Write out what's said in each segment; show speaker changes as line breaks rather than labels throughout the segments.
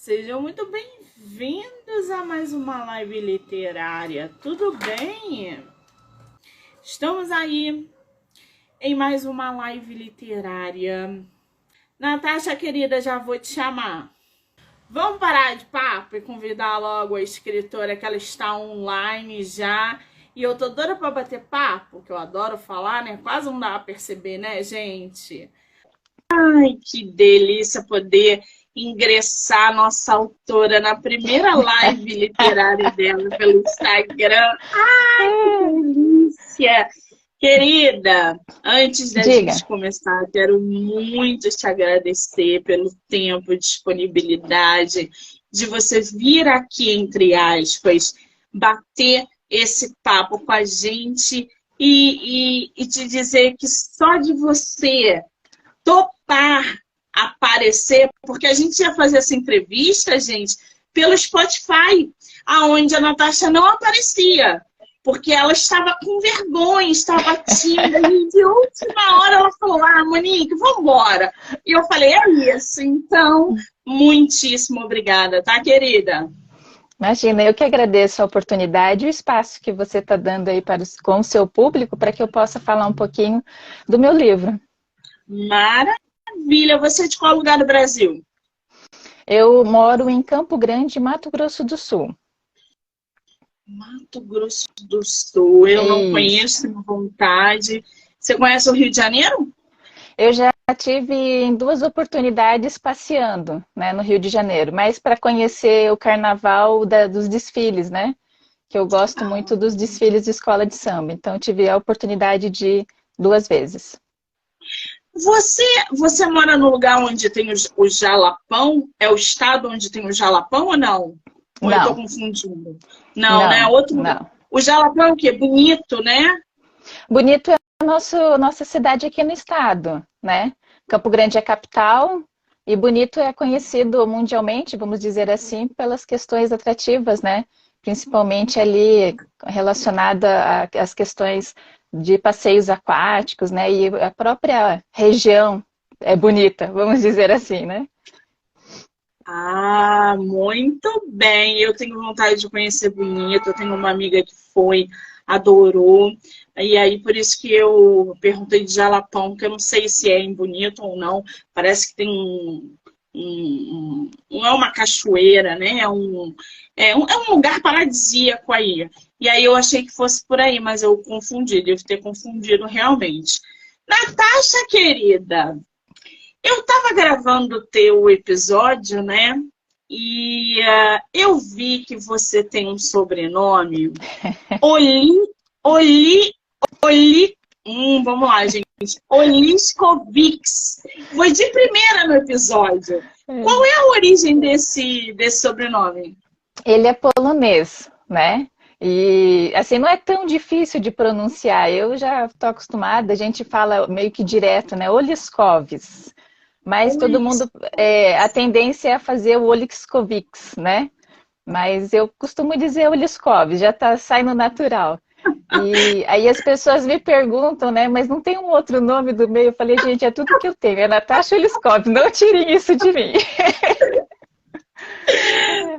Sejam muito bem-vindos a mais uma live literária. Tudo bem? Estamos aí em mais uma live literária. Natasha, querida, já vou te chamar. Vamos parar de papo e convidar logo a escritora, que ela está online já. E eu tô doida para bater papo, que eu adoro falar, né? Quase não dá a perceber, né, gente? Ai, que delícia poder ingressar nossa autora na primeira live literária dela pelo Instagram. Ai, que delícia! Querida, antes da
Diga.
gente começar, quero muito te agradecer pelo tempo, disponibilidade de você vir aqui, entre aspas, bater esse papo com a gente e te dizer que só de você topar aparecer, porque a gente ia fazer essa entrevista, gente, pelo Spotify, aonde a Natasha não aparecia, porque ela estava com vergonha, estava tímida, e de última hora ela falou, Monique, vamos embora. E eu falei, é isso, então, muitíssimo obrigada, tá, querida?
Imagina, eu que agradeço a oportunidade e o espaço que você está dando aí com o seu público para que eu possa falar um pouquinho do meu livro.
Maravilha! Você é de qual lugar do Brasil?
Eu moro em Campo Grande, Mato Grosso do Sul.
Mato Grosso do Sul. Eu não
Isso.
conheço, tenho vontade. Você conhece o Rio de Janeiro?
Eu já tive em 2 oportunidades passeando, né, no Rio de Janeiro, mas para conhecer o carnaval dos desfiles, né? Que eu gosto muito dos desfiles de escola de samba. Então, eu tive a oportunidade de ir 2 vezes.
Você mora no lugar onde tem o Jalapão? É o estado onde tem o Jalapão ou não? Ou eu tô confundindo? Não, né? Outro.
Não.
O Jalapão é o quê? Bonito, né?
Bonito é a nossa cidade aqui no estado, né? Campo Grande é a capital e Bonito é conhecido mundialmente, vamos dizer assim, pelas questões atrativas, né? Principalmente ali relacionada às questões de passeios aquáticos, né? E a própria região é bonita, vamos dizer assim, né?
Ah, muito bem. Eu tenho vontade de conhecer Bonito. Eu tenho uma amiga que foi, adorou. E aí, por isso que eu perguntei de Jalapão, porque eu não sei se é em Bonito ou não. Parece que tem não é uma cachoeira, né? É um lugar paradisíaco aí. E aí eu achei que fosse por aí, mas eu confundi, devo ter confundido realmente. Natasha, querida, eu estava gravando o teu episódio, né? E eu vi que você tem um sobrenome. Oli, Oli, Oli. Vamos lá, gente. Oliskovics. Foi de primeira no episódio. Qual é a origem desse sobrenome?
Ele é polonês, né? E assim, não é tão difícil de pronunciar. Eu já estou acostumada, a gente fala meio que direto, né? Oliskovs. Mas todo mundo, a tendência é fazer o Oliskovics, né? Mas eu costumo dizer Oliskov, já está saindo natural. E aí as pessoas me perguntam, né? Mas não tem um outro nome do meio? Eu falei, gente, é tudo que eu tenho. É Natasha Oliskov, não tirem isso de mim.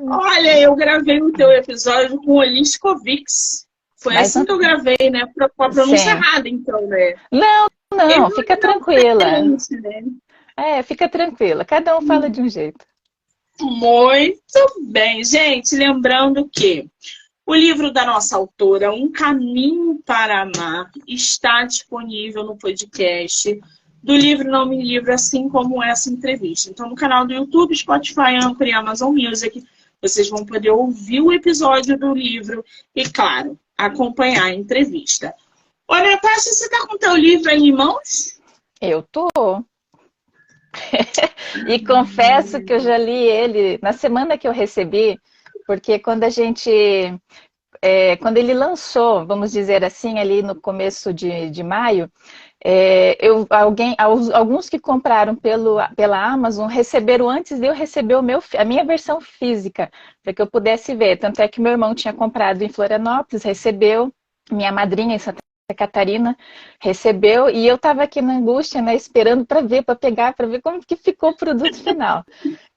Olha, eu gravei o teu episódio com Oliskovics. Foi
Mas
assim
não...
que eu gravei, né? Com a pronúncia
Sim.
errada, então, né?
Não, fica tranquila.
Né?
Fica tranquila. Cada um fala de um jeito.
Muito bem, gente. Lembrando que o livro da nossa autora, Um Caminho para Amar, está disponível no podcast do Livro Não Me Livro, assim como essa entrevista. Então, no canal do YouTube, Spotify, Anchor e Amazon Music, vocês vão poder ouvir o episódio do livro e, claro, acompanhar a entrevista. Ô, Natasha, você está com o teu livro aí em mãos?
Eu tô. E confesso que eu já li ele na semana que eu recebi, porque quando ele lançou, vamos dizer assim, ali no começo de maio, alguns que compraram pela Amazon receberam antes de eu receber a minha versão física, para que eu pudesse ver. Tanto é que meu irmão tinha comprado em Florianópolis, recebeu, minha madrinha em Santa Catarina recebeu e eu estava aqui na angústia, né, esperando para ver, para pegar, para ver como que ficou o produto final.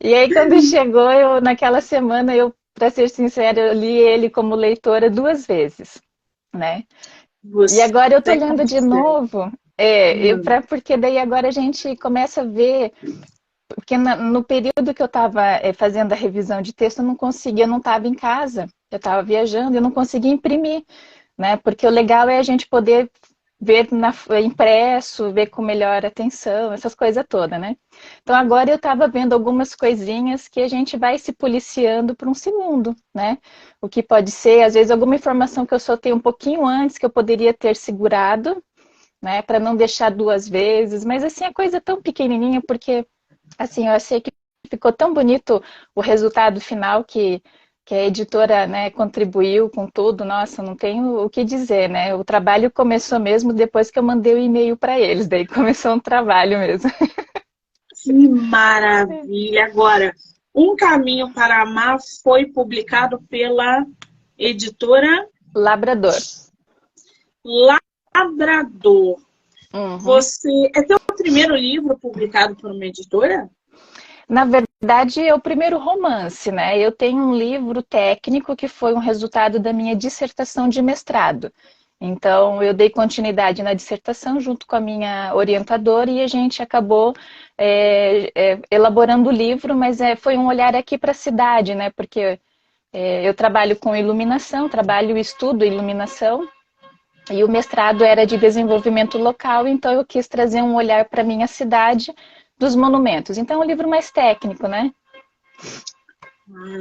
E aí quando chegou, naquela semana, para ser sincera, eu li ele como leitora 2 vezes, né? E
Você
agora eu tô lendo de
consegue.
novo,
Hum,
porque daí agora a gente começa a ver, porque no período que eu estava fazendo a revisão de texto, eu não conseguia, eu não estava em casa, eu estava viajando, eu não conseguia imprimir, né? Porque o legal é a gente poder ver impresso, ver com melhor atenção, essas coisas todas, né? Então agora eu estava vendo algumas coisinhas que a gente vai se policiando por um segundo, né? O que pode ser, às vezes, alguma informação que eu soltei um pouquinho antes, que eu poderia ter segurado, né? Para não deixar 2 vezes, mas assim, a coisa é tão pequenininha, porque assim, eu achei que ficou tão bonito o resultado final que a editora, né, contribuiu com tudo. Nossa, não tenho o que dizer, né? O trabalho começou mesmo depois que eu mandei o e-mail para eles, daí começou um trabalho mesmo.
que maravilha! Agora, Um Caminho para Amar foi publicado pela editora
Labrador.
Labrador.
Uhum.
Você é teu primeiro livro publicado por uma editora?
Na verdade, é o primeiro romance, né? Eu tenho um livro técnico que foi um resultado da minha dissertação de mestrado. Então, eu dei continuidade na dissertação junto com a minha orientadora e a gente acabou elaborando o livro, mas foi um olhar aqui para a cidade, né? Porque eu trabalho com iluminação, trabalho e estudo iluminação, e o mestrado era de desenvolvimento local, então eu quis trazer um olhar para a minha cidade dos monumentos. Então, é um livro mais técnico, né?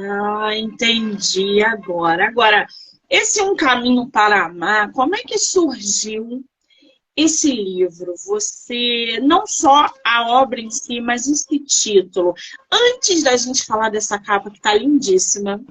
Ah, entendi agora. Agora, esse Um Caminho para Amar, como é que surgiu esse livro? Você, não só a obra em si, mas esse título. Antes da gente falar dessa capa que está lindíssima,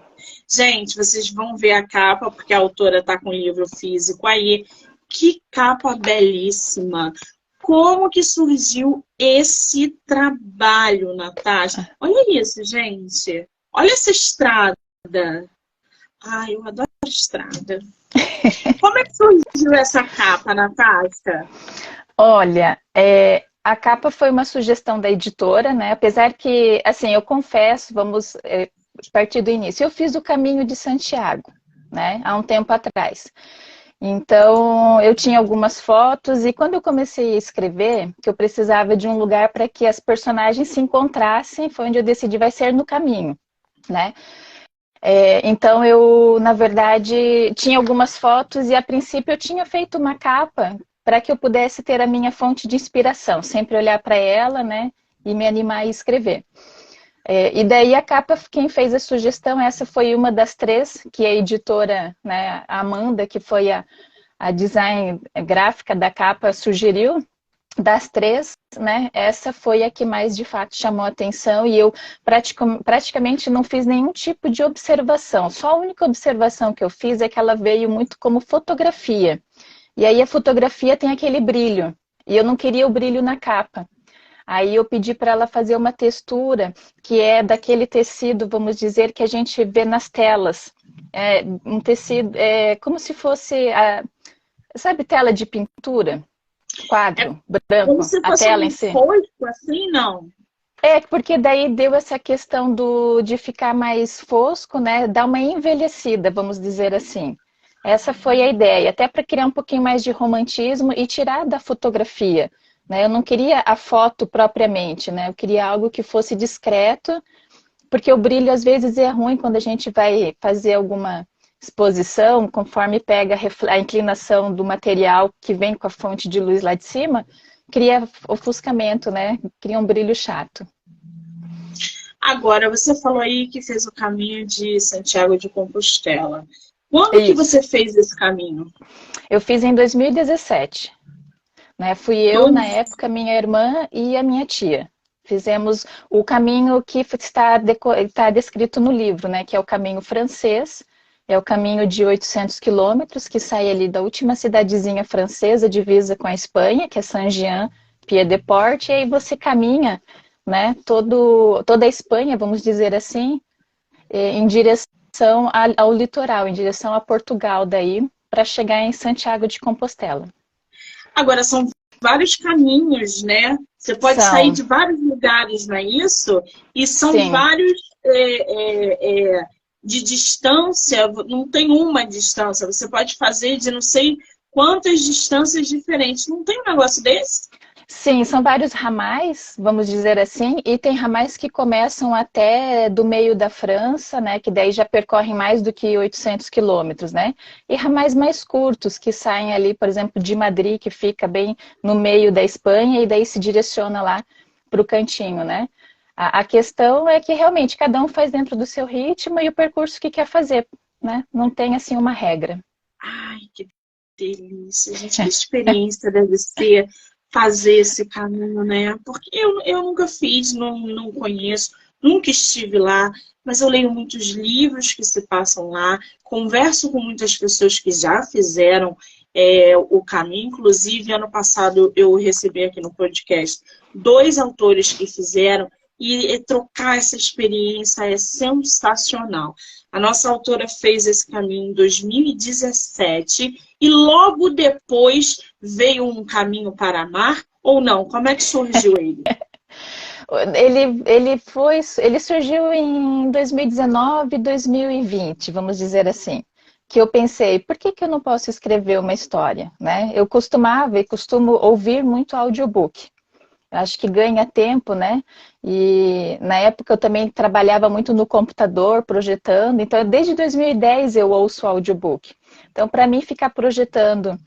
gente, vocês vão ver a capa, porque a autora está com o livro físico aí. Que capa belíssima! Como que surgiu esse trabalho, Natasha? Olha isso, gente. Olha essa estrada. Ai, eu adoro estrada. Como é que surgiu essa capa, Natasha?
Olha, a capa foi uma sugestão da editora, né? Apesar que, assim, eu confesso, vamos partir do início. Eu fiz o Caminho de Santiago, né? Há um tempo atrás. Então, eu tinha algumas fotos e quando eu comecei a escrever, que eu precisava de um lugar para que as personagens se encontrassem, foi onde eu decidi, vai ser no caminho, né? Então, eu, na verdade, tinha algumas fotos e, a princípio, eu tinha feito uma capa para que eu pudesse ter a minha fonte de inspiração, sempre olhar para ela, né, e me animar a escrever. E daí a capa, quem fez a sugestão, essa foi uma das 3 que a editora, né, a Amanda, que foi a design gráfica da capa, sugeriu. Das 3, né, essa foi a que mais de fato chamou a atenção e eu praticamente não fiz nenhum tipo de observação. Só a única observação que eu fiz é que ela veio muito como fotografia. E aí a fotografia tem aquele brilho, e eu não queria o brilho na capa. Aí eu pedi para ela fazer uma textura que é daquele tecido, vamos dizer, que a gente vê nas telas. Um tecido, como se fosse, sabe, tela de pintura?
É
Quadro
como
branco,
se
a
fosse
tela em
um
si.
fosco, assim, não?
Porque daí deu essa questão de ficar mais fosco, né? Dar uma envelhecida, vamos dizer assim. Essa foi a ideia, até para criar um pouquinho mais de romantismo e tirar da fotografia, né? Eu não queria a foto propriamente, né? Eu queria algo que fosse discreto, porque o brilho às vezes é ruim quando a gente vai fazer alguma exposição, conforme pega a inclinação do material que vem com a fonte de luz lá de cima, cria ofuscamento, né? Cria um brilho chato.
Agora, você falou aí que fez o caminho de Santiago de Compostela. Quando que
Isso.
você fez esse caminho?
Eu fiz em 2017. Né? Fui eu, na
Dois.
época, minha irmã e a minha tia. Fizemos o caminho que está descrito no livro, né? Que é o caminho francês. É o caminho de 800 quilômetros, que sai ali da última cidadezinha francesa, divisa com a Espanha, que é Saint-Jean-Pied-de-Port, e aí você caminha, né, toda a Espanha, vamos dizer assim, em direção ao litoral, em direção a Portugal daí. para chegar em Santiago de Compostela.
Agora, são vários caminhos, né? Você pode sair de vários lugares, não é isso? E são
Sim.
vários de distância, não tem uma distância. Você pode fazer de não sei quantas distâncias diferentes. Não tem um negócio desse?
Sim, são vários ramais, vamos dizer assim, e tem ramais que começam até do meio da França, né, que daí já percorrem mais do que 800 quilômetros, né, e ramais mais curtos, que saem ali, por exemplo, de Madrid, que fica bem no meio da Espanha, e daí se direciona lá para o cantinho, né. A questão é que realmente cada um faz dentro do seu ritmo e o percurso que quer fazer, né, não tem assim uma regra.
Ai, que delícia, gente, que experiência deve ser fazer esse caminho, né? Porque eu nunca fiz, não conheço, nunca estive lá, mas eu leio muitos livros que se passam lá, converso com muitas pessoas que já fizeram o caminho. Inclusive, ano passado eu recebi aqui no podcast 2 autores que fizeram, e trocar essa experiência é sensacional. A nossa autora fez esse caminho em 2017 e logo depois veio um caminho para amar, ou não? Como é que surgiu ele?
Ele surgiu em 2019, 2020, vamos dizer assim. Que eu pensei, por que eu não posso escrever uma história, né? Eu costumava e costumo ouvir muito audiobook. Acho que ganha tempo, né? E na época eu também trabalhava muito no computador, projetando. Então, desde 2010 eu ouço audiobook. Então, para mim, ficar projetando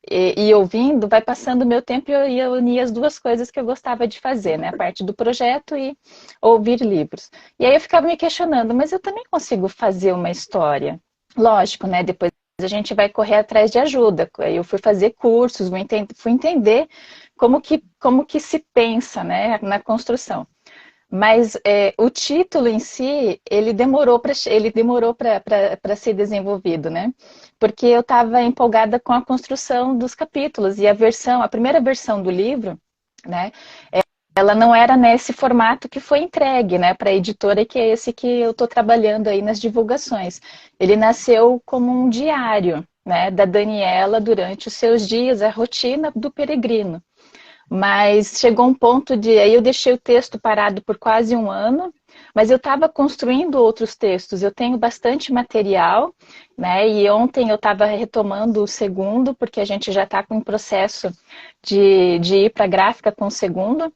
e ouvindo, vai passando o meu tempo e eu uni as duas coisas que eu gostava de fazer, né? A parte do projeto e ouvir livros. E aí eu ficava me questionando, mas eu também consigo fazer uma história? Lógico, né? Depois a gente vai correr atrás de ajuda. Aí eu fui fazer cursos, fui entender como que se pensa, né, na construção. Mas o título em si, ele demorou para ser desenvolvido, né? Porque eu estava empolgada com a construção dos capítulos e a primeira versão do livro, né? Ela não era nesse formato que foi entregue, né, para a editora, que é esse que eu estou trabalhando aí nas divulgações. Ele nasceu como um diário, né, da Daniela durante os seus dias, a rotina do peregrino. Mas chegou um ponto de... Aí eu deixei o texto parado por quase um ano, mas eu estava construindo outros textos. Eu tenho bastante material, né? E ontem eu estava retomando o segundo, porque a gente já está com um processo de ir para a gráfica com o segundo.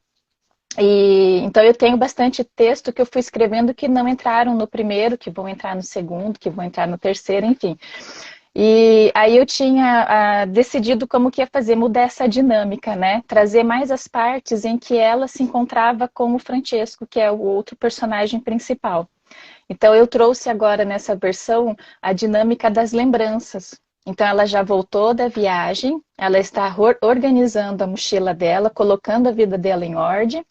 Então eu tenho bastante texto que eu fui escrevendo que não entraram no primeiro, que vão entrar no segundo, que vão entrar no terceiro, enfim. E aí eu tinha decidido como que ia fazer, mudar essa dinâmica, né? Trazer mais as partes em que ela se encontrava com o Francesco, que é o outro personagem principal. Então eu trouxe agora nessa versão a dinâmica das lembranças. Então ela já voltou da viagem, ela está organizando a mochila dela, colocando a vida dela em ordem,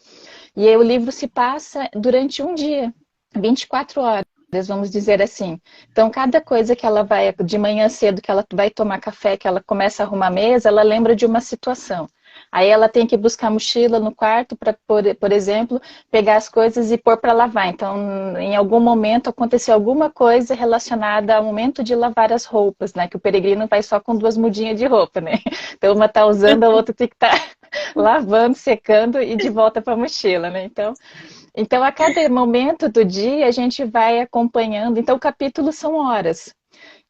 e aí o livro se passa durante um dia, 24 horas. Vamos dizer assim. Então, cada coisa que ela vai, de manhã cedo, que ela vai tomar café, que ela começa a arrumar a mesa, ela lembra de uma situação. Aí ela tem que buscar a mochila no quarto para, por exemplo, pegar as coisas e pôr para lavar. Então, em algum momento aconteceu alguma coisa relacionada ao momento de lavar as roupas, né? Que o peregrino vai só com 2 mudinhas de roupa, né? Então, uma está usando, a outra tem que estar lavando, secando e de volta para a mochila, né? Então, a cada momento do dia, a gente vai acompanhando. Então, capítulos são horas,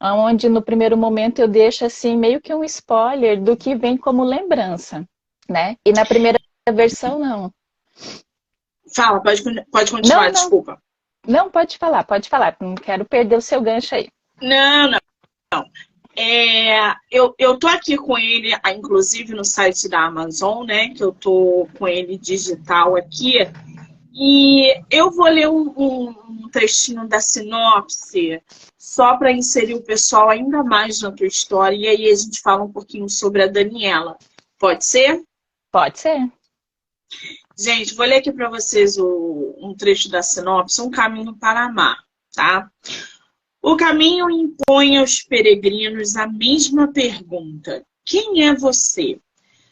onde no primeiro momento eu deixo assim meio que um spoiler do que vem como lembrança, né? E na primeira versão, não.
Fala, pode continuar,
Não,
desculpa.
não, pode falar. Não quero perder o seu gancho aí.
Não. Eu tô aqui com ele, inclusive no site da Amazon, né? Que eu tô com ele digital aqui. E eu vou ler um trechinho da sinopse, só para inserir o pessoal ainda mais na tua história. E aí a gente fala um pouquinho sobre a Daniela. Pode ser?
Pode ser.
Gente, vou ler aqui para vocês um trecho da sinopse, Um Caminho para Amar, tá? O caminho impõe aos peregrinos a mesma pergunta: quem é você?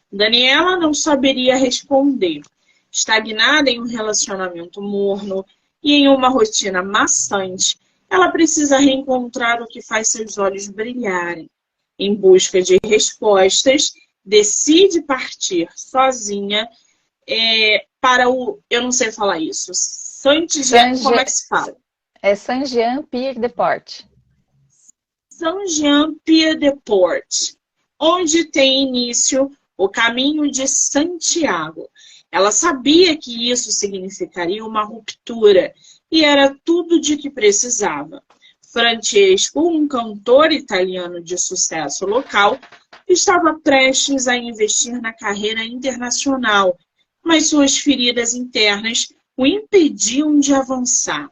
Daniela não saberia responder. Estagnada em um relacionamento morno e em uma rotina maçante, ela precisa reencontrar o que faz seus olhos brilharem. em busca de respostas, decide partir sozinha para o... Eu não sei falar isso. Como é que se fala?
É Saint-Jean-Pied-de-Port.
Saint-Jean-Pied-de-Port, onde tem início o caminho de Santiago. Ela sabia que isso significaria uma ruptura e era tudo de que precisava. Francesco, um cantor italiano de sucesso local, estava prestes a investir na carreira internacional, mas suas feridas internas o impediam de avançar.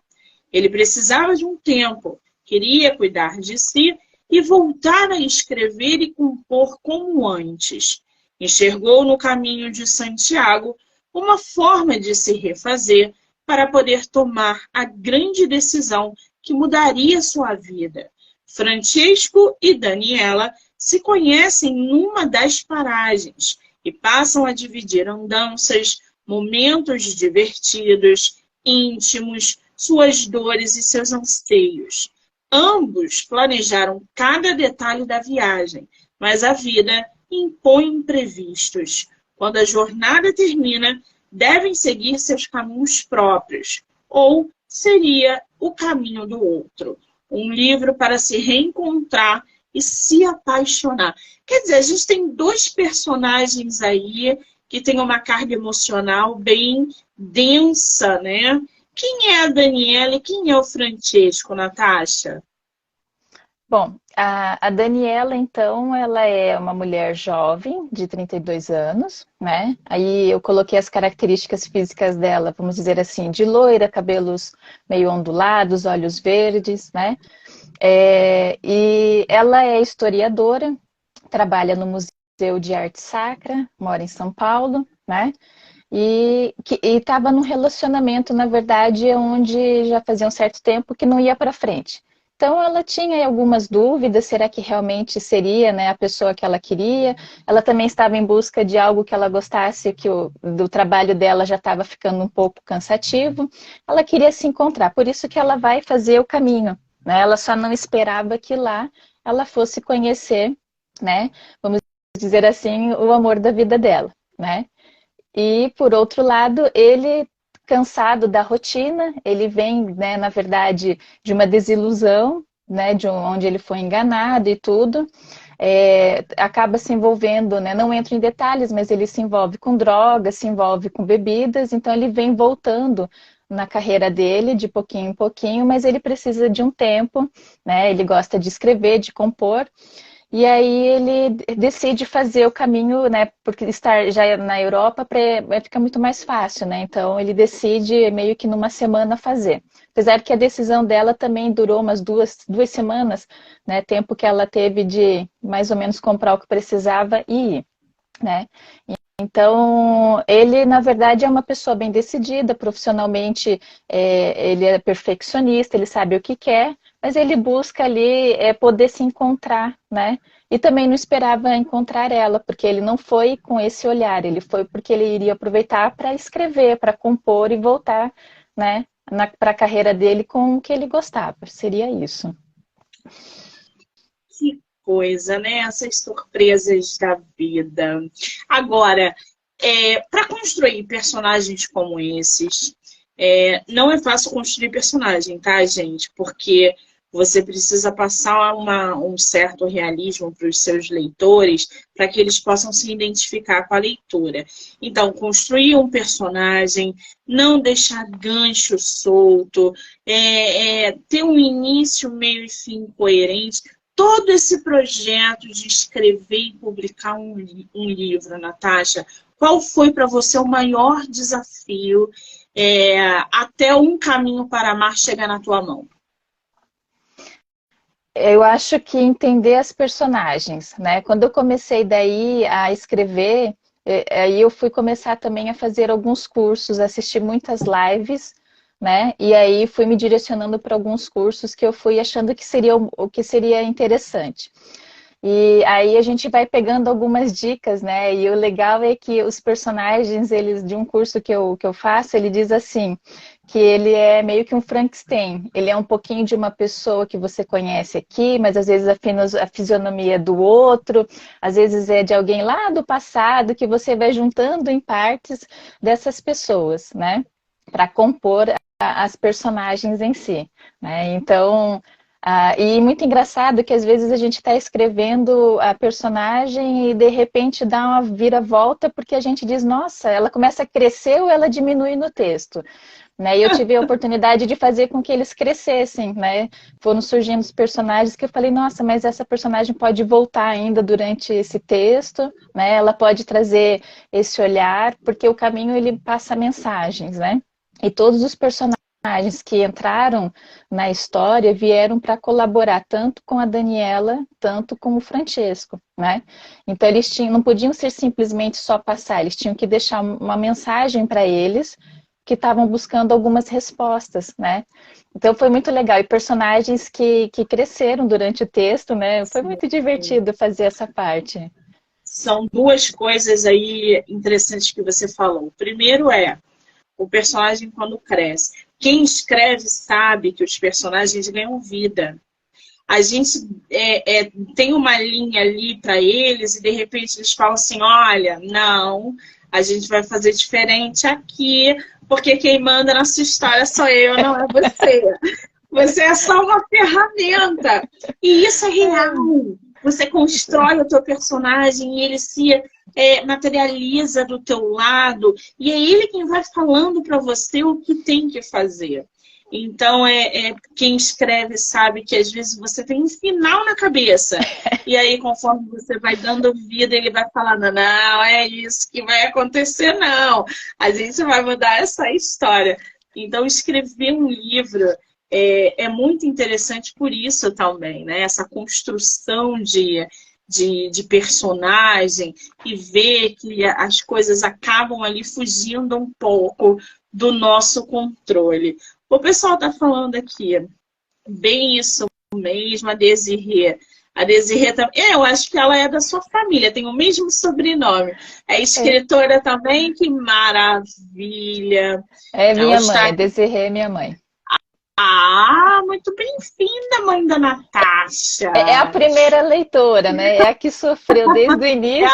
Ele precisava de um tempo, queria cuidar de si e voltar a escrever e compor como antes. Enxergou no caminho de Santiago uma forma de se refazer para poder tomar a grande decisão que mudaria sua vida. Francesco e Daniela se conhecem numa das paragens e passam a dividir andanças, momentos divertidos, íntimos, suas dores e seus anseios. Ambos planejaram cada detalhe da viagem, mas a vida impõe imprevistos. Quando a jornada termina, devem seguir seus caminhos próprios, ou seria o caminho do outro. Um livro para se reencontrar e se apaixonar. Quer dizer, a gente tem dois personagens aí que têm uma carga emocional bem densa, né? Quem é a Daniela e quem é o Francesco, Natasha?
Bom, a Daniela, então, ela é uma mulher jovem, de 32 anos, né? Aí eu coloquei as características físicas dela, vamos dizer assim, de loira, cabelos meio ondulados, olhos verdes, né? E ela é historiadora, trabalha no Museu de Arte Sacra, mora em São Paulo, né? E estava num relacionamento, na verdade, onde já fazia um certo tempo que não ia para frente. Então ela tinha algumas dúvidas, será que realmente seria, né, a pessoa que ela queria? Ela também estava em busca de algo que ela gostasse, do trabalho dela já estava ficando um pouco cansativo. Ela queria se encontrar, por isso que ela vai fazer o caminho, né? Ela só não esperava que lá ela fosse conhecer, né, vamos dizer assim, o amor da vida dela, né? E, por outro lado, ele, cansado da rotina, ele vem, né, na verdade, de uma desilusão, né, de onde ele foi enganado e tudo, acaba se envolvendo, né, não entro em detalhes, mas ele se envolve com drogas, se envolve com bebidas, então ele vem voltando na carreira dele, de pouquinho em pouquinho, mas ele precisa de um tempo, né, ele gosta de escrever, de compor. E aí ele decide fazer o caminho, né? Porque estar já na Europa fica muito mais fácil, né? Então ele decide meio que numa semana fazer. Apesar que a decisão dela também durou umas duas semanas, né? Tempo que ela teve de mais ou menos comprar o que precisava e ir, né? Então, ele, na verdade, é uma pessoa bem decidida, profissionalmente, ele é perfeccionista, ele sabe o que quer, mas ele busca ali poder se encontrar, né? E também não esperava encontrar ela, porque ele não foi com esse olhar, ele foi porque ele iria aproveitar para escrever, para compor e voltar, né, para a carreira dele com o que ele gostava, seria isso.
Que coisa, né? Essas surpresas da vida. Agora, para construir personagens como esses, não é fácil construir personagem, tá, gente? Porque você precisa passar um certo realismo para os seus leitores para que eles possam se identificar com a leitura. Então, construir um personagem, não deixar gancho solto, ter um início, meio e fim coerente. Todo esse projeto de escrever e publicar um livro, Natasha, qual foi para você o maior desafio até um caminho para amar chegar na tua mão?
Eu acho que entender as personagens, né? Quando eu comecei daí a escrever, aí eu fui começar também a fazer alguns cursos, assistir muitas lives, né? E aí fui me direcionando para alguns cursos que eu fui achando que seria o que seria interessante. E aí a gente vai pegando algumas dicas, né? E o legal é que os personagens, eles de um curso que eu faço, ele diz assim, que ele é meio que um Frankenstein. Ele é um pouquinho de uma pessoa que você conhece aqui, mas às vezes a fisionomia é do outro, às vezes é de alguém lá do passado, que você vai juntando em partes dessas pessoas, né? Para compor as personagens em si, né? Então, e muito engraçado que às vezes a gente está escrevendo a personagem e de repente dá uma viravolta porque a gente diz, nossa, ela começa a crescer ou ela diminui no texto. Né? E eu tive a oportunidade de fazer com que eles crescessem, né? Foram surgindo os personagens que eu falei, nossa, mas essa personagem pode voltar ainda durante esse texto, né? Ela pode trazer esse olhar, porque o caminho ele passa mensagens, né? E todos os personagens que entraram na história vieram para colaborar tanto com a Daniela, tanto com o Francesco, né? Então eles não podiam ser simplesmente só passar, eles tinham que deixar uma mensagem para eles que estavam buscando algumas respostas, né? Então foi muito legal. E personagens que cresceram durante o texto, né? Foi muito divertido fazer essa parte.
São duas coisas aí interessantes que você falou. O primeiro é o personagem quando cresce. Quem escreve sabe que os personagens ganham vida. A gente tem uma linha ali para eles e de repente eles falam assim, olha, não, a gente vai fazer diferente aqui, porque quem manda na sua história sou eu, não é você. Você é só uma ferramenta. E isso é real. Você constrói o teu personagem e ele se materializa do teu lado. E é ele quem vai falando para você o que tem que fazer. Então, quem escreve sabe que às vezes você tem um final na cabeça. E aí, conforme você vai dando vida, ele vai falando, não, é isso que vai acontecer, não. A gente vai mudar essa história. Então, escrever um livro é muito interessante por isso também, né? Essa construção de personagem e ver que as coisas acabam ali fugindo um pouco do nosso controle. O pessoal está falando aqui, bem isso mesmo, a Desirê. A Desirê também, eu acho que ela é da sua família, tem o mesmo sobrenome. É escritora também, que maravilha.
É minha mãe, a Desirê é minha mãe.
Ah, muito bem-vinda, mãe da Natasha.
É a primeira leitora, né? É a que sofreu desde o início.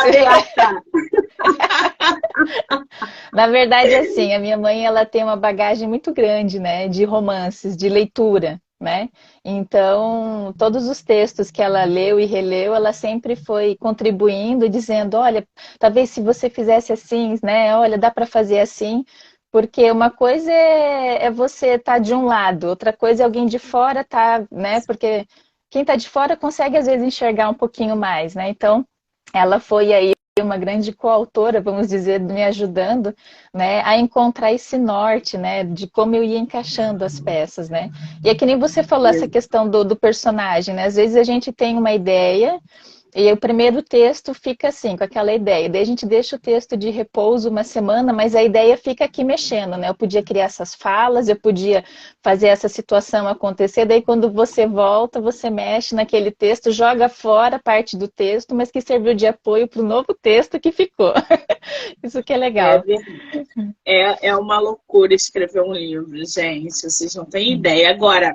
Na verdade, assim, a minha mãe ela tem uma bagagem muito grande, né? De romances, de leitura, né? Então, todos os textos que ela leu e releu, ela sempre foi contribuindo, dizendo, olha, talvez se você fizesse assim, né? Olha, dá para fazer assim. Porque uma coisa é você estar de um lado, outra coisa é alguém de fora tá, né? Porque quem está de fora consegue às vezes enxergar um pouquinho mais, né? Então, ela foi aí uma grande coautora, vamos dizer, me ajudando, né, a encontrar esse norte, né, de como eu ia encaixando as peças, né? E é que nem você falou essa questão do personagem, né? Às vezes a gente tem uma ideia e o primeiro texto fica assim, com aquela ideia. Daí a gente deixa o texto de repouso uma semana, mas a ideia fica aqui mexendo, né? Eu podia criar essas falas, eu podia fazer essa situação acontecer. Daí quando você volta, você mexe naquele texto, joga fora parte do texto, mas que serviu de apoio para o novo texto que ficou. Isso que é legal.
É uma loucura escrever um livro, gente. Vocês não têm ideia. Agora,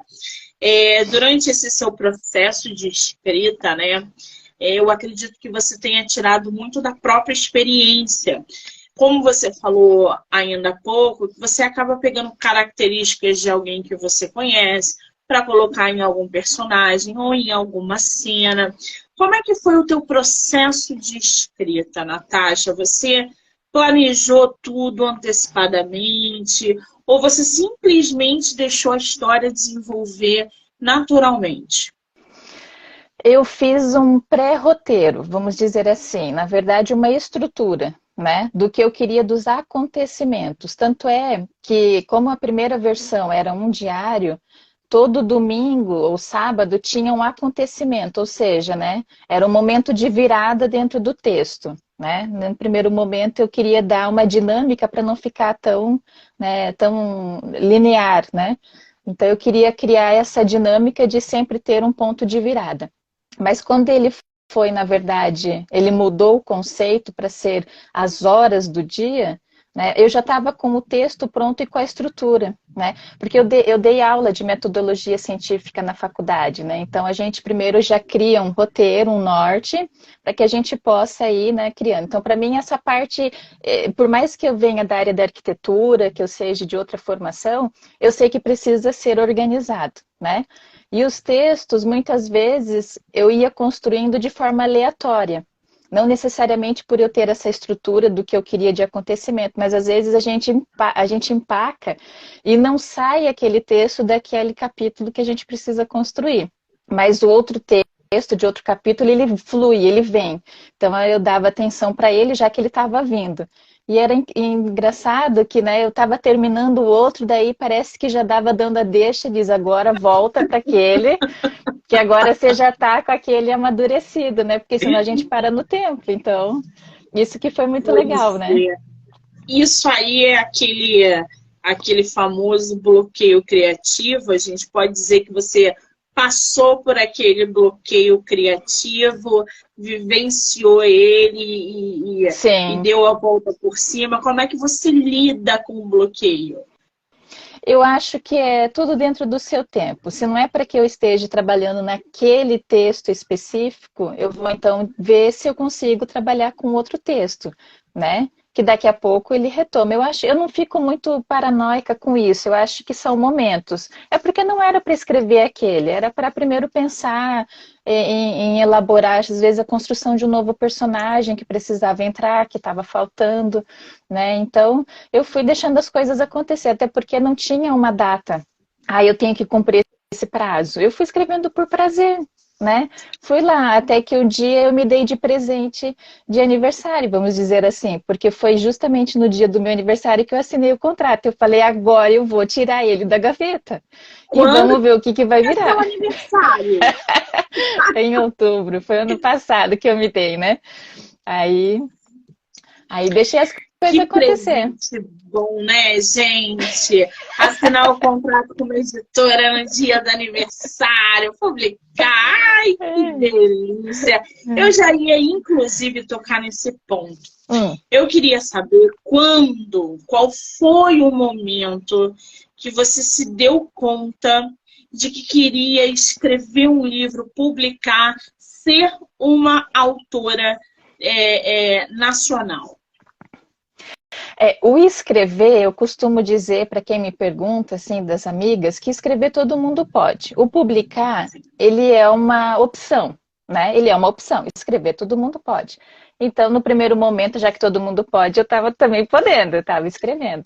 durante esse seu processo de escrita, né? Eu acredito que você tenha tirado muito da própria experiência. Como você falou ainda há pouco, você acaba pegando características de alguém que você conhece para colocar em algum personagem ou em alguma cena. Como é que foi o teu processo de escrita, Natasha? Você planejou tudo antecipadamente ou você simplesmente deixou a história desenvolver naturalmente?
Eu fiz um pré-roteiro, vamos dizer assim, na verdade uma estrutura, né, do que eu queria dos acontecimentos. Tanto é que, como a primeira versão era um diário, todo domingo ou sábado tinha um acontecimento, ou seja, né, era um momento de virada dentro do texto. Né? No primeiro momento eu queria dar uma dinâmica para não ficar tão, né, tão linear, né? Então eu queria criar essa dinâmica de sempre ter um ponto de virada. Mas quando ele foi, na verdade, ele mudou o conceito para ser as horas do dia, né? Eu já estava com o texto pronto e com a estrutura, né? Porque eu dei aula de metodologia científica na faculdade, né? Então a gente primeiro já cria um roteiro, um norte, para que a gente possa ir, né, criando. Então, para mim, essa parte, por mais que eu venha da área da arquitetura, que eu seja de outra formação, eu sei que precisa ser organizado, né? E os textos, muitas vezes, eu ia construindo de forma aleatória. Não necessariamente por eu ter essa estrutura do que eu queria de acontecimento, mas às vezes a gente empaca e não sai aquele texto daquele capítulo que a gente precisa construir. Mas o outro texto de outro capítulo, ele flui, ele vem. Então eu dava atenção para ele, já que ele estava vindo. E era engraçado que, né, eu estava terminando o outro, daí parece que já dava dando a deixa, diz agora volta para aquele, que agora você já está com aquele amadurecido, né? Porque senão a gente para no tempo. Então, isso que foi muito legal, né?
Isso aí é aquele famoso bloqueio criativo. A gente pode dizer que você passou por aquele bloqueio criativo, vivenciou ele e deu a volta por cima. Como é que você lida com o bloqueio?
Eu acho que é tudo dentro do seu tempo. Se não é para que eu esteja trabalhando naquele texto específico, eu vou então ver se eu consigo trabalhar com outro texto, né? Que daqui a pouco ele retoma. Eu não fico muito paranoica com isso, eu acho que são momentos. É porque não era para escrever aquele, era para primeiro pensar em elaborar, às vezes, a construção de um novo personagem que precisava entrar, que estava faltando, né? Então, eu fui deixando as coisas acontecer, até porque não tinha uma data. Eu tenho que cumprir esse prazo. Eu fui escrevendo por prazer, né? Fui lá, até que um dia eu me dei de presente de aniversário, vamos dizer assim, porque foi justamente no dia do meu aniversário que eu assinei o contrato. Eu falei, agora eu vou tirar ele da gaveta.
Quando?
E vamos ver o que vai virar.
É seu aniversário.
Em outubro, foi ano passado que eu me dei, né? Aí deixei as coisas acontecer.
Presente bom, né, gente? Assinar o contrato com uma editora no dia do aniversário, publicar, ai, que delícia! Eu já ia, inclusive, tocar nesse ponto. Eu queria saber qual foi o momento que você se deu conta de que queria escrever um livro, publicar, ser uma autora nacional.
O escrever, eu costumo dizer para quem me pergunta, assim, das amigas, que escrever todo mundo pode. O publicar, ele é uma opção, né? Ele é uma opção. Escrever todo mundo pode. Então, no primeiro momento, já que todo mundo pode, eu estava também podendo, eu estava escrevendo.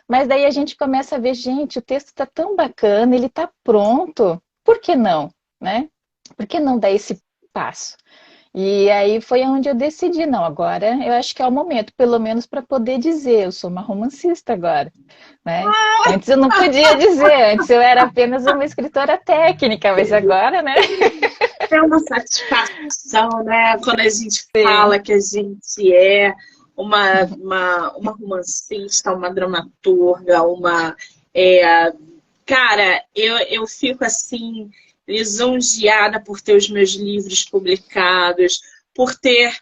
Mas daí a gente começa a ver, gente, o texto está tão bacana, ele está pronto, por que não, né? Por que não dar esse passo? E aí foi onde eu decidi, não, agora eu acho que é o momento, pelo menos para poder dizer, eu sou uma romancista agora, né? Antes eu não podia dizer, antes eu era apenas uma escritora técnica, mas agora, né?
É uma satisfação, né? Quando a gente fala que a gente é uma romancista, uma dramaturga, Cara, eu fico assim lisonjeada por ter os meus livros publicados, por ter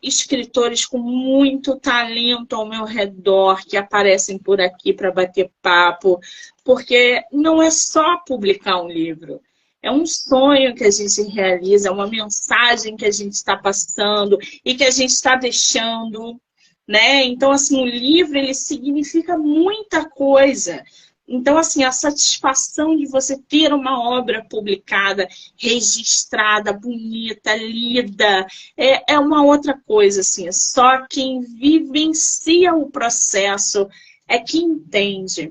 escritores com muito talento ao meu redor que aparecem por aqui para bater papo, porque não é só publicar um livro. É um sonho que a gente realiza, é uma mensagem que a gente está passando e que a gente está deixando, né? Então, assim, o livro, ele significa muita coisa. Então, assim, a satisfação de você ter uma obra publicada, registrada, bonita, lida, é uma outra coisa, assim. Só quem vivencia o processo é que entende.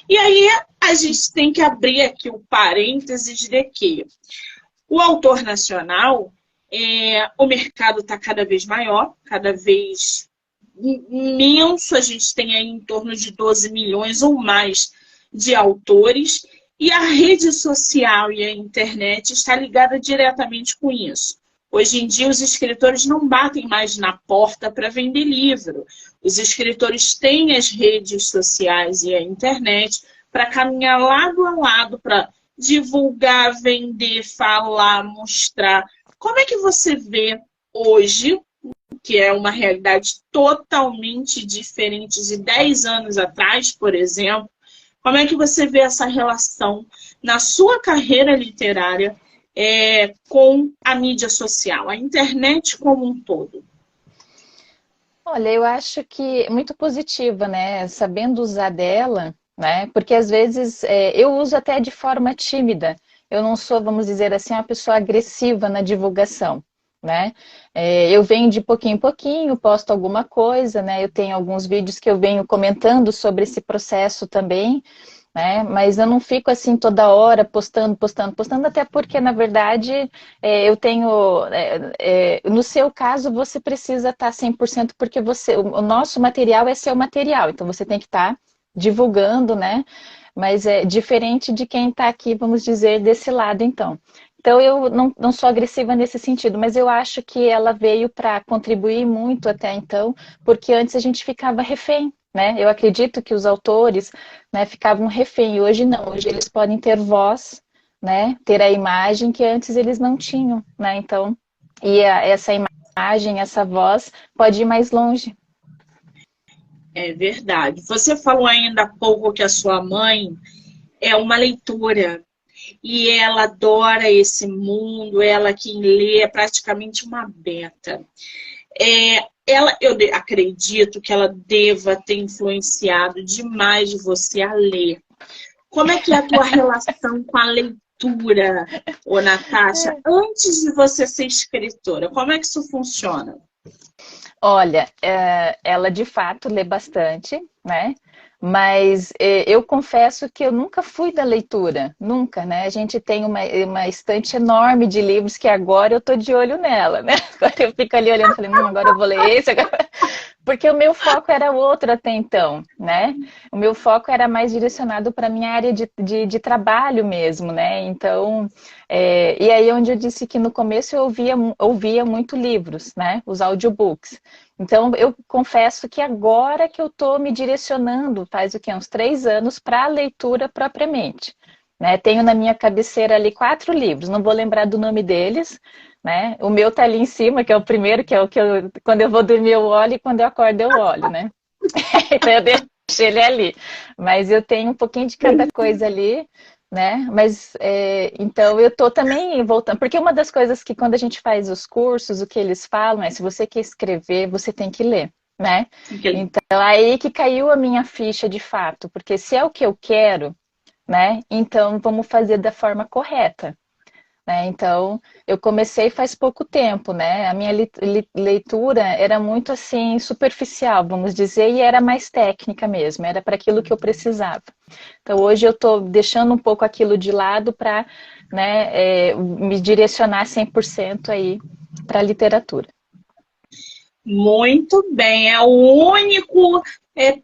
E aí, a gente tem que abrir aqui o parênteses de que o autor nacional, o mercado está cada vez maior, cada vez imenso. A gente tem aí em torno de 12 milhões ou mais de autores, e a rede social e a internet está ligada diretamente com isso. Hoje em dia, os escritores não batem mais na porta para vender livro. Os escritores têm as redes sociais e a internet para caminhar lado a lado, para divulgar, vender, falar, mostrar. Como é que você vê hoje que é uma realidade totalmente diferente de 10 anos atrás, por exemplo. Como é que você vê essa relação na sua carreira literária com a mídia social, a internet como um todo?
Olha, eu acho que é muito positiva, né? Sabendo usar dela, né? Porque às vezes eu uso até de forma tímida. Eu não sou, vamos dizer assim, uma pessoa agressiva na divulgação, né? Eu venho de pouquinho em pouquinho, posto alguma coisa, né? Eu tenho alguns vídeos que eu venho comentando sobre esse processo também, né? Mas eu não fico assim toda hora postando, postando, postando, até porque, na verdade, eu tenho. No seu caso, você precisa estar 100% porque o nosso material é seu material, então você tem que estar divulgando, né? Mas é diferente de quem está aqui, vamos dizer, desse lado, então. Então, eu não sou agressiva nesse sentido, mas eu acho que ela veio para contribuir muito até então, porque antes a gente ficava refém, né? Eu acredito que os autores, né, ficavam refém, e hoje não, hoje eles podem ter voz, né, ter a imagem que antes eles não tinham, né? Então, essa imagem, essa voz pode ir mais longe.
É verdade. Você falou ainda há pouco que a sua mãe é uma leitora e ela adora esse mundo, ela que lê é praticamente uma beta. Eu acredito que ela deva ter influenciado demais você a ler. Como é que é a tua relação com a leitura, ô Natasha, antes de você ser escritora? Como é que isso funciona?
Olha, ela de fato lê bastante, né? Mas eu confesso que eu nunca fui da leitura, nunca, né? A gente tem uma estante enorme de livros que agora eu tô de olho nela, né? Agora eu fico ali olhando e falei, agora eu vou ler esse, agora... Porque o meu foco era outro até então, né? O meu foco era mais direcionado para a minha área de trabalho mesmo, né? Então, e aí onde eu disse que no começo eu ouvia muito livros, né? Os audiobooks. Então, eu confesso que agora que eu estou me direcionando, faz o quê? Uns 3 anos, para a leitura propriamente. Né? Tenho na minha cabeceira ali 4 livros, não vou lembrar do nome deles, né? O meu tá ali em cima, que é o primeiro, que é o que quando eu vou dormir eu olho e quando eu acordo eu olho, né? Então eu deixo ele ali. Mas eu tenho um pouquinho de cada coisa ali, né? Mas então eu tô também voltando, porque uma das coisas que quando a gente faz os cursos, o que eles falam é se você quer escrever, você tem que ler, né? Então aí que caiu a minha ficha de fato, porque se é o que eu quero, né? Então vamos fazer da forma correta. Né? Então, eu comecei faz pouco tempo, né? A minha leitura era muito assim, superficial, vamos dizer, e era mais técnica mesmo, era para aquilo que eu precisava. Então, hoje eu estou deixando um pouco aquilo de lado para, né, me direcionar 100% aí para a literatura.
Muito bem, é o único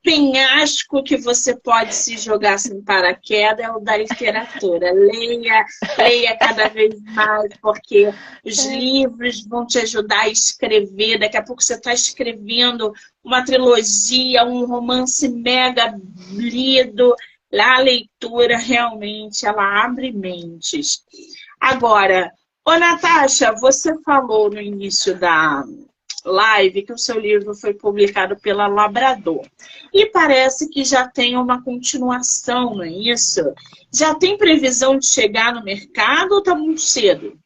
penhasco que você pode se jogar sem paraquedas, é o da literatura. Leia, leia cada vez mais, porque os livros vão te ajudar a escrever. Daqui a pouco você está escrevendo uma trilogia, um romance mega lido. Lá a leitura realmente ela abre mentes. Agora, ô Natasha, você falou no início da live que o seu livro foi publicado pela Labrador. E parece que já tem uma continuação, não é isso? Já tem previsão de chegar no mercado ou está muito cedo?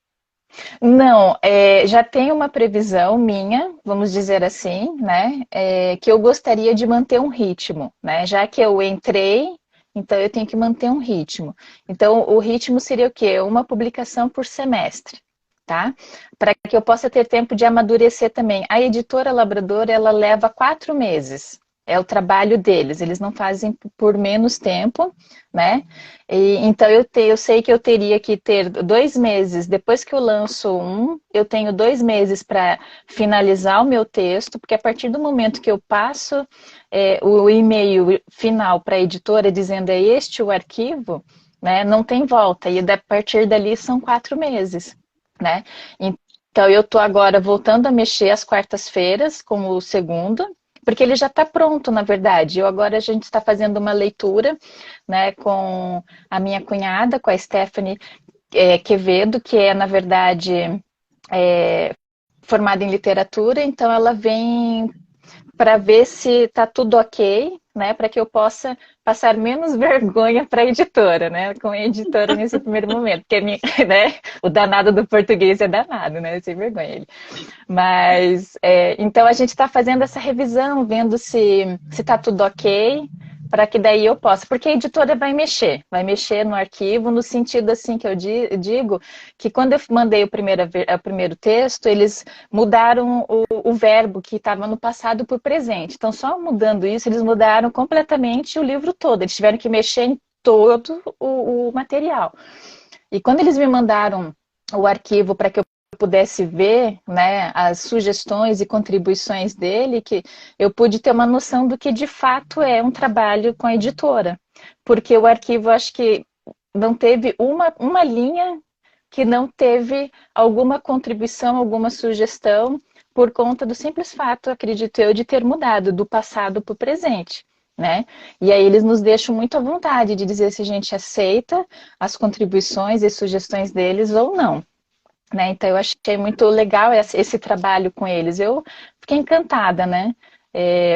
Não, já tem uma previsão minha, vamos dizer assim, né? Que eu gostaria de manter um ritmo, né? Já que eu entrei, então eu tenho que manter um ritmo. Então, o ritmo seria o quê? Uma publicação por semestre. Tá? Para que eu possa ter tempo de amadurecer também. A editora Labrador, ela leva 4 meses. É o trabalho deles, eles não fazem por menos tempo, né? Então eu sei que eu teria que ter 2 meses, depois que eu lanço eu tenho 2 meses para finalizar o meu texto, porque a partir do momento que eu passo o e-mail final para a editora dizendo é este o arquivo, né? Não tem volta, e a partir dali são 4 meses. Né? Então eu estou agora voltando a mexer às quartas-feiras com o segundo, porque ele já está pronto, na verdade. Agora a gente está fazendo uma leitura, né, com a minha cunhada, com a Stephanie Quevedo, que é, na verdade, formada em literatura, então ela vem para ver se está tudo ok, né, para que eu possa passar menos vergonha para a editora, né, com a editora nesse primeiro momento, porque né, o danado do português é danado, né, sem vergonha ele. Mas, então a gente está fazendo essa revisão, vendo se está tudo ok, para que daí eu possa, porque a editora vai mexer no arquivo, no sentido assim que eu digo, que quando eu mandei o primeiro texto, eles mudaram o verbo que estava no passado para o presente. Então, só mudando isso, eles mudaram completamente o livro todo, eles tiveram que mexer em todo o material. E quando eles me mandaram o arquivo para que eu pudesse ver, né, as sugestões e contribuições dele, que eu pude ter uma noção do que de fato é um trabalho com a editora. Porque o arquivo, acho que não teve uma linha que não teve alguma contribuição, alguma sugestão, por conta do simples fato, acredito eu, de ter mudado do passado para o presente. Né? E aí eles nos deixam muito à vontade de dizer se a gente aceita as contribuições e sugestões deles ou não. Né? Então eu achei muito legal esse trabalho com eles. Eu fiquei encantada, né?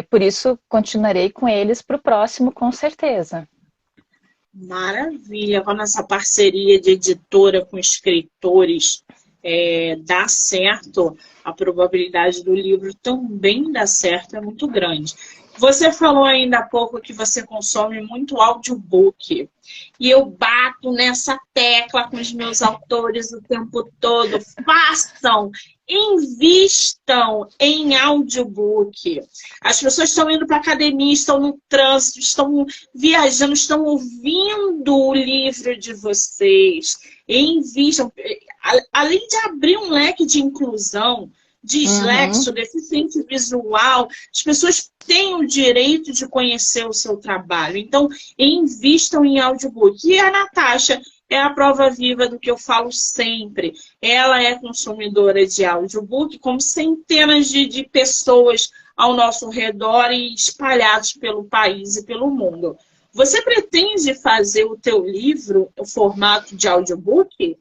Por isso continuarei com eles para o próximo, com certeza.
Maravilha! Quando essa parceria de editora com escritores dá certo, a probabilidade do livro também dar certo é muito grande. Você falou ainda há pouco que você consome muito audiobook. E eu bato nessa tecla com os meus autores o tempo todo. Façam, invistam em audiobook. As pessoas estão indo para a academia, estão no trânsito, estão viajando, estão ouvindo o livro de vocês. Invistam. Além de abrir um leque de inclusão, dislexo, deficiente visual, as pessoas têm o direito de conhecer o seu trabalho. Então, invistam em audiobook. E a Natasha é a prova viva do que eu falo sempre. Ela é consumidora de audiobook, como centenas de pessoas ao nosso redor e espalhados pelo país e pelo mundo. Você pretende fazer o teu livro no formato de audiobook?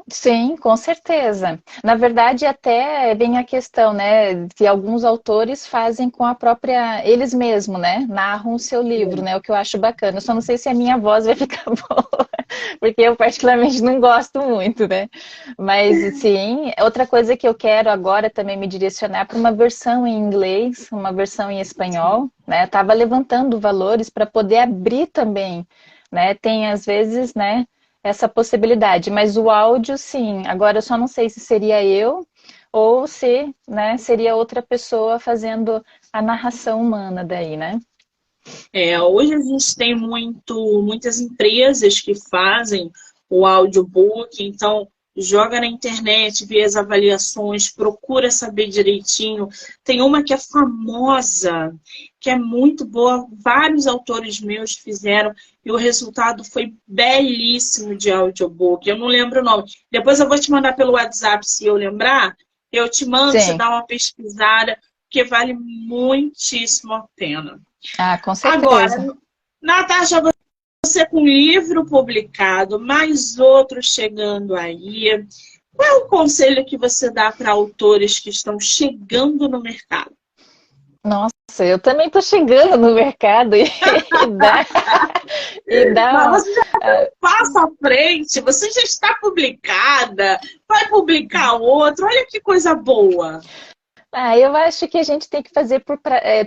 Sim, com certeza. Na verdade, até vem a questão, né, que alguns autores fazem com a própria, eles mesmos, né, narram o seu livro, né, o que eu acho bacana. Eu só não sei se a minha voz vai ficar boa, porque eu particularmente não gosto muito, né. Mas, sim, outra coisa que eu quero agora também me direcionar para uma versão em inglês, uma versão em espanhol, né, estava levantando valores para poder abrir também, né, tem às vezes, né, essa possibilidade, mas o áudio sim, agora eu só não sei se seria eu ou se, né, seria outra pessoa fazendo a narração humana daí, né?
Hoje a gente tem muitas empresas que fazem o audiobook, então joga na internet, vê as avaliações, procura saber direitinho. Tem uma que é famosa, que é muito boa, vários autores meus fizeram e o resultado foi belíssimo de audiobook. Eu não lembro o nome. Depois eu vou te mandar pelo WhatsApp, se eu lembrar. Eu te mando, você dá uma pesquisada, porque vale muitíssimo a pena.
Ah, com certeza.
Agora, Natasha, você com livro publicado, mais outro chegando aí, qual é o conselho que você dá para autores que estão chegando no mercado?
Nossa, eu também estou chegando no mercado e dá
Mas você já está um passo à frente, você já está publicada, vai publicar outro, olha que coisa boa.
Eu acho que a gente tem que fazer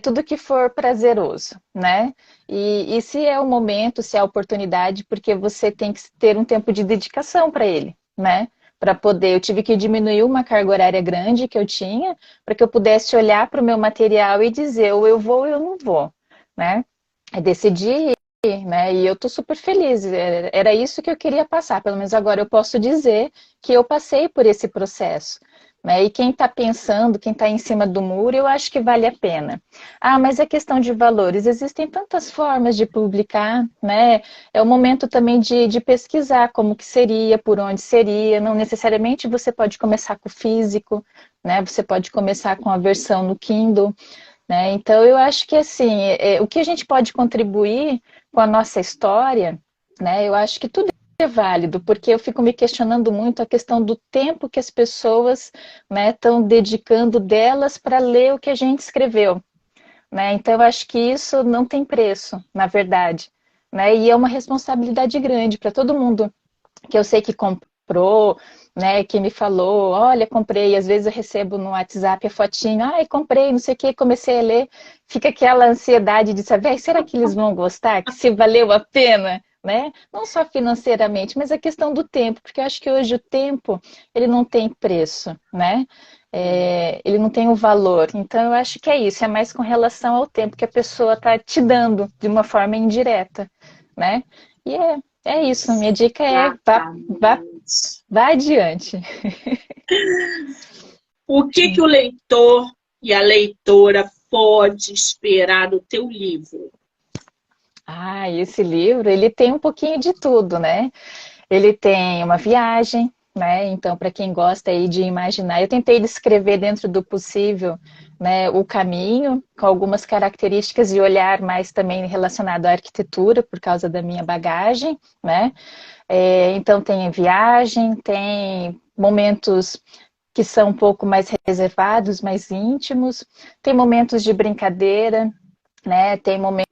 tudo que for prazeroso, né? E se é o momento, se é a oportunidade, porque você tem que ter um tempo de dedicação para ele, né? Para poder, eu tive que diminuir uma carga horária grande que eu tinha, para que eu pudesse olhar para o meu material e dizer, ou eu vou ou eu não vou, né? Decidir, né? E eu estou super feliz, era isso que eu queria passar, pelo menos agora eu posso dizer que eu passei por esse processo. E quem está pensando, quem está em cima do muro, eu acho que vale a pena. Mas é questão de valores. Existem tantas formas de publicar, né? É o momento também de pesquisar como que seria, por onde seria. Não necessariamente você pode começar com o físico, né? Você pode começar com a versão no Kindle, né? Então, eu acho que assim, o que a gente pode contribuir com a nossa história, né? Eu acho que tudo válido, porque eu fico me questionando muito a questão do tempo que as pessoas, né, estão dedicando delas para ler o que a gente escreveu, né? Então, eu acho que isso não tem preço, na verdade, né? E é uma responsabilidade grande para todo mundo que eu sei que comprou, né, que me falou, olha, comprei, às vezes eu recebo no WhatsApp a fotinho, ai, comprei, não sei o que, comecei a ler, fica aquela ansiedade de saber, ai, será que eles vão gostar? Que se valeu a pena? Né? Não só financeiramente, mas a questão do tempo, porque eu acho que hoje o tempo, ele não tem preço, né? Ele não tem o valor. Então, eu acho que é isso, é mais com relação ao tempo que a pessoa está te dando de uma forma indireta, né? E é isso, minha dica é vá,
Exatamente.
vá adiante.
O que o leitor e a leitora pode esperar do teu livro?
Ah, esse livro, ele tem um pouquinho de tudo, né? Ele tem uma viagem, né? Então, para quem gosta aí de imaginar, eu tentei descrever dentro do possível, né, o caminho, com algumas características e olhar mais também relacionado à arquitetura, por causa da minha bagagem, né? Então, tem viagem, tem momentos que são um pouco mais reservados, mais íntimos, tem momentos de brincadeira, né? Tem momentos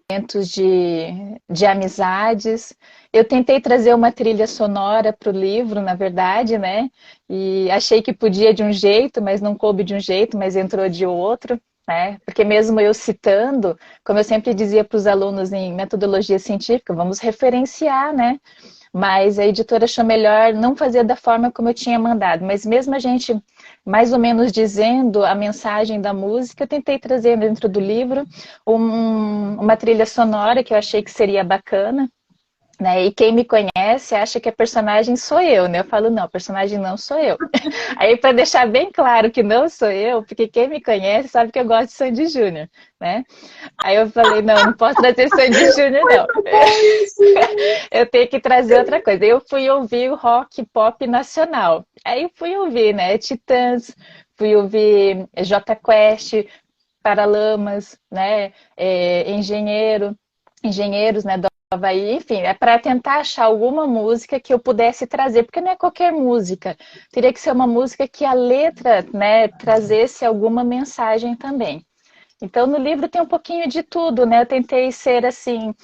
de amizades. Eu tentei trazer uma trilha sonora para o livro, na verdade, né? E achei que podia de um jeito, mas não coube de um jeito, mas entrou de outro. Né? Porque mesmo eu citando, como eu sempre dizia para os alunos em metodologia científica, vamos referenciar, né? Mas a editora achou melhor não fazer da forma como eu tinha mandado. Mas mesmo a gente mais ou menos dizendo a mensagem da música, eu tentei trazer dentro do livro uma trilha sonora que eu achei que seria bacana. Né? E quem me conhece acha que a personagem sou eu, né? Eu falo, não, a personagem não sou eu. Aí, para deixar bem claro que não sou eu, porque quem me conhece sabe que eu gosto de Sandy Júnior, né? Aí eu falei, não posso trazer Sandy Júnior, não.
Muito bom isso!
Eu tenho que trazer outra coisa. Eu fui ouvir o rock pop nacional. Aí fui ouvir, né? Titãs, fui ouvir Jota Quest, Paralamas, né? Engenheiros, né? Do Havaí, enfim, é para tentar achar alguma música que eu pudesse trazer, porque não é qualquer música. Teria que ser uma música que a letra, né, trazesse alguma mensagem também. Então, no livro tem um pouquinho de tudo, né? Eu tentei ser, assim,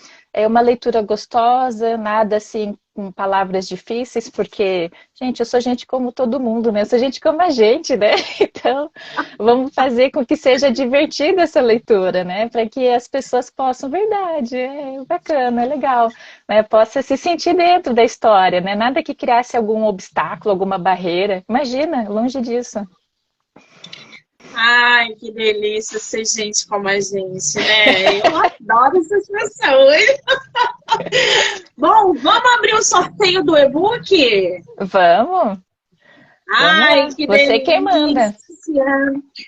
uma leitura gostosa, nada, assim, com palavras difíceis, porque, gente, eu sou gente como todo mundo, né? Eu sou gente como a gente, né? Então, vamos fazer com que seja divertida essa leitura, né? Para que as pessoas possam, verdade, é bacana, é legal, né? Possa se sentir dentro da história, né? Nada que criasse algum obstáculo, alguma barreira. Imagina, longe disso.
Ai, que delícia ser gente como a gente, né? Eu adoro essas pessoas. Bom, vamos abrir o sorteio do e-book?
Vamos, vamos
Ai,
lá.
que
Você quem manda.
delícia!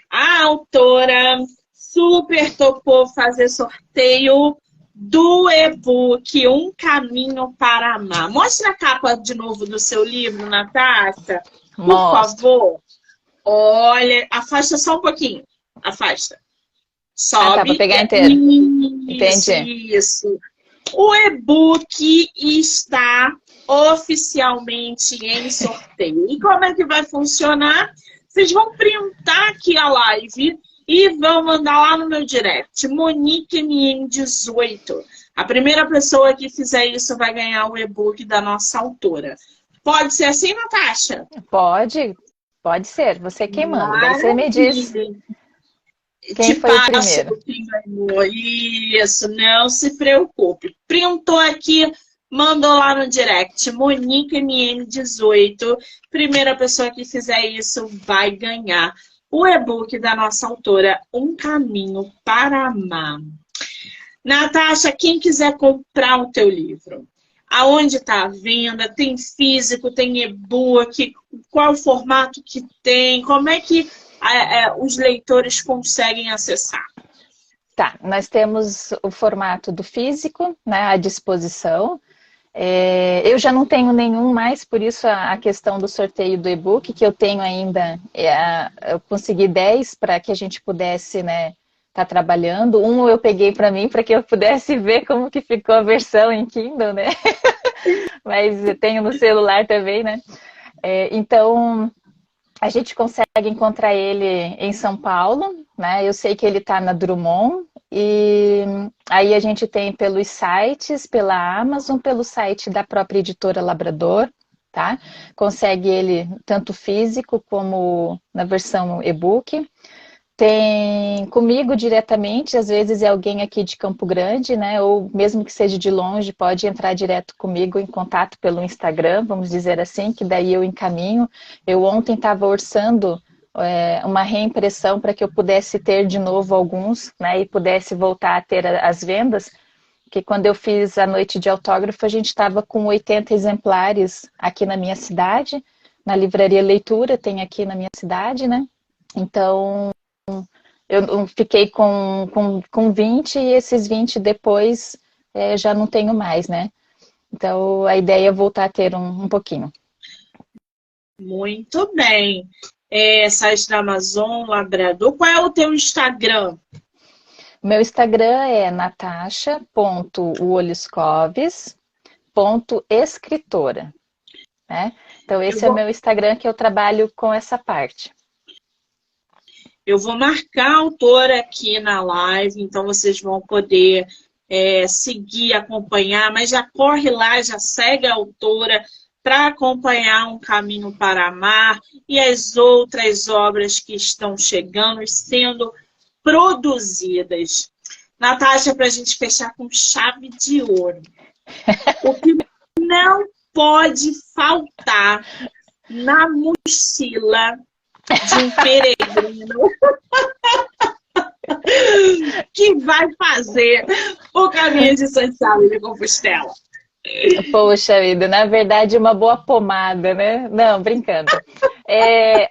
A autora super topou fazer sorteio do e-book Um Caminho para Amar. Mostra a capa de novo do seu livro, Natasha, por
Mostro.
favor. Olha, afasta só um pouquinho. Afasta.
Ah, tá, para
Sobe.
pegar inteiro.
Isso,
Entendi.
isso. O e-book está oficialmente em sorteio. E como é que vai funcionar? Vocês vão printar aqui a live e vão mandar lá no meu direct. MoniqueMM18. A primeira pessoa que fizer isso vai ganhar o e-book da nossa autora. Pode ser assim, Natasha?
Pode ser. Você quem manda. Daí você me diz
Maravilha.
quem
Te
foi o
passo
primeiro.
quem ganhou. Isso, não se preocupe. Printou aqui, mandou lá no direct. MoniqueMM18. Primeira pessoa que fizer isso vai ganhar o e-book da nossa autora, Um Caminho para Amar. Natasha, quem quiser comprar o teu livro, aonde está a venda? Tem físico, tem e-book? Qual o formato que tem? Como é que os leitores conseguem acessar?
Tá, nós temos o formato do físico, né, à disposição. Eu já não tenho nenhum mais, por isso a questão do sorteio do e-book, que eu tenho ainda, eu consegui 10 para que a gente pudesse, né, tá trabalhando. Um eu peguei para mim, para que eu pudesse ver como que ficou a versão em Kindle, né? Mas eu tenho no celular também, né? Então, a gente consegue encontrar ele em São Paulo, né? Eu sei que ele está na Drummond, e aí a gente tem pelos sites, pela Amazon, pelo site da própria editora Labrador, tá? Consegue ele tanto físico como na versão e-book. Tem comigo diretamente, às vezes é alguém aqui de Campo Grande, né? Ou mesmo que seja de longe, pode entrar direto comigo em contato pelo Instagram, vamos dizer assim, que daí eu encaminho. Eu ontem estava orçando uma reimpressão para que eu pudesse ter de novo alguns, né? E pudesse voltar a ter as vendas, porque quando eu fiz a noite de autógrafo, a gente estava com 80 exemplares aqui na minha cidade, na Livraria Leitura, tem aqui na minha cidade, né? Então, eu fiquei com 20 e esses 20 depois já não tenho mais, né? Então a ideia é voltar a ter um pouquinho.
Muito bem. Site da Amazon, Labrador. Qual é o teu Instagram?
Meu Instagram é natasha.wolescoves.escritora, né? Então esse é o meu Instagram, que eu trabalho com essa parte.
Eu vou marcar a autora aqui na live, então vocês vão poder seguir, acompanhar, mas já corre lá, já segue a autora para acompanhar Um Caminho para Amar e as outras obras que estão chegando e sendo produzidas. Natasha, para a gente fechar com chave de ouro, o que não pode faltar na mochila de um peregrino que vai fazer o caminho de Santiago de Compostela?
Poxa vida, na verdade uma boa pomada, né? Não, brincando.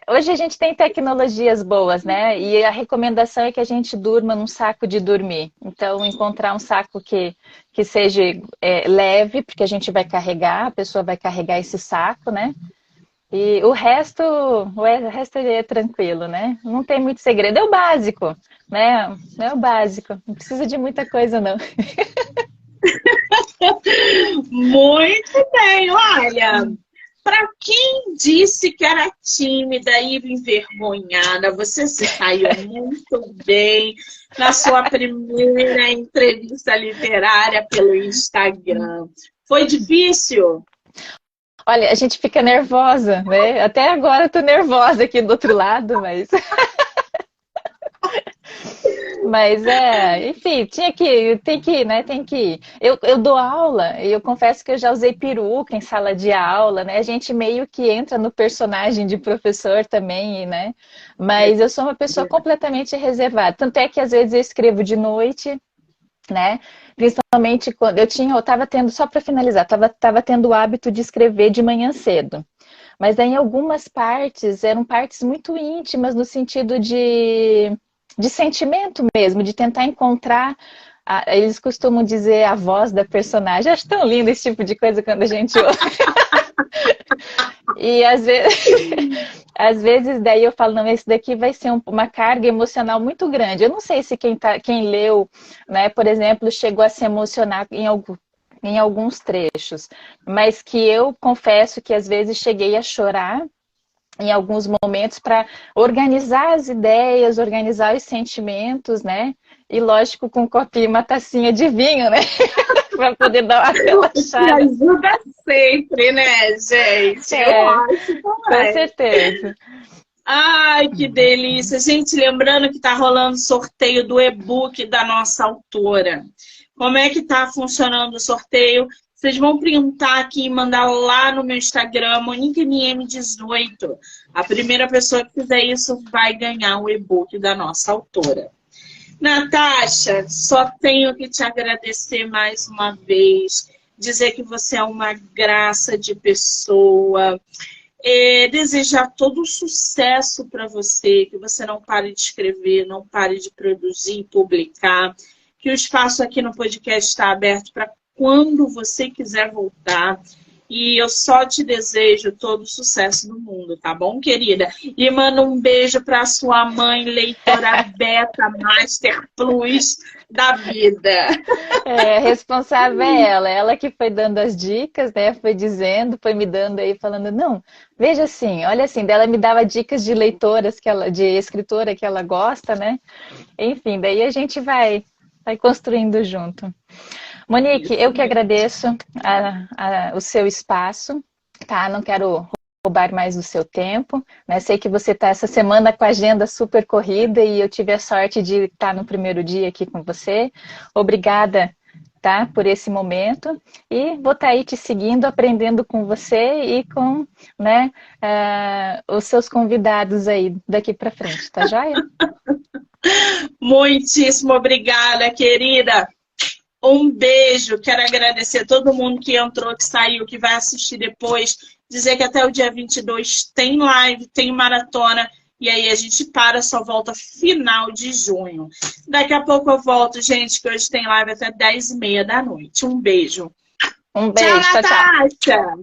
Hoje a gente tem tecnologias boas, né? E a recomendação é que a gente durma num saco de dormir. Então, encontrar um saco que seja leve, porque a gente vai carregar, a pessoa vai carregar esse saco, né? E o resto é tranquilo, né? Não tem muito segredo. É o básico, né? É o básico. Não precisa de muita coisa, não.
Muito bem, olha. Para quem disse que era tímida e envergonhada, você se saiu muito bem na sua primeira entrevista literária pelo Instagram. Foi difícil?
Olha, a gente fica nervosa, né? Até agora eu tô nervosa aqui do outro lado, mas... Mas enfim, tem que ir, né? Tem que ir. Eu dou aula e eu confesso que eu já usei peruca em sala de aula, né? A gente meio que entra no personagem de professor também, né? Mas eu sou uma pessoa completamente reservada. Tanto é que às vezes eu escrevo de noite, né? Principalmente quando eu estava tendo, só para finalizar, estava tendo o hábito de escrever de manhã cedo. Mas aí, em algumas partes, eram partes muito íntimas, no sentido de sentimento mesmo, de tentar encontrar, eles costumam dizer a voz da personagem. Acho tão lindo esse tipo de coisa quando a gente ouve. E às vezes daí eu falo, não, esse daqui vai ser uma carga emocional muito grande. Eu não sei se quem leu, né, por exemplo, chegou a se emocionar em alguns trechos, mas que eu confesso que às vezes cheguei a chorar em alguns momentos para organizar as ideias, organizar os sentimentos, né? E lógico, com um copinho, uma tacinha de vinho, né? Para poder dar uma relaxada.
Ajuda sempre, né, gente? Eu acho também.
Com certeza.
Ai, que delícia. Gente, lembrando que está rolando sorteio do e-book da nossa autora. Como é que está funcionando o sorteio? Vocês vão printar aqui e mandar lá no meu Instagram, MoniqueMM18. A primeira pessoa que fizer isso vai ganhar o e-book da nossa autora. Natasha, só tenho que te agradecer mais uma vez, dizer que você é uma graça de pessoa, desejar todo o sucesso para você, que você não pare de escrever, não pare de produzir e publicar, que o espaço aqui no podcast está aberto para quando você quiser voltar. E eu só te desejo todo o sucesso do mundo, tá bom, querida? E mando um beijo para sua mãe, leitora Beta Master Plus, da vida.
Responsável é ela que foi dando as dicas, né? Foi dizendo, foi me dando aí, falando, não, veja assim, olha assim, dela me dava dicas de leitoras de escritora que ela gosta, né? Enfim, daí a gente vai construindo junto. Monique,
Isso
eu que
mesmo.
agradeço o seu espaço, tá? Não quero roubar mais o seu tempo, né? Sei que você está essa semana com a agenda super corrida e eu tive a sorte de estar no primeiro dia aqui com você. Obrigada, tá? Por esse momento e vou estar aí te seguindo, aprendendo com você e com, né, os seus convidados aí daqui para frente, tá joia?
Muitíssimo obrigada, querida. Um beijo. Quero agradecer a todo mundo que entrou, que saiu, que vai assistir depois. Dizer que até o dia 22 tem live, tem maratona. E aí a gente só volta final de junho. Daqui a pouco eu volto, gente, que hoje tem live até 10h30 da noite. Um beijo.
Um
Tchau,
beijo, tchau, tchau.
Natasha!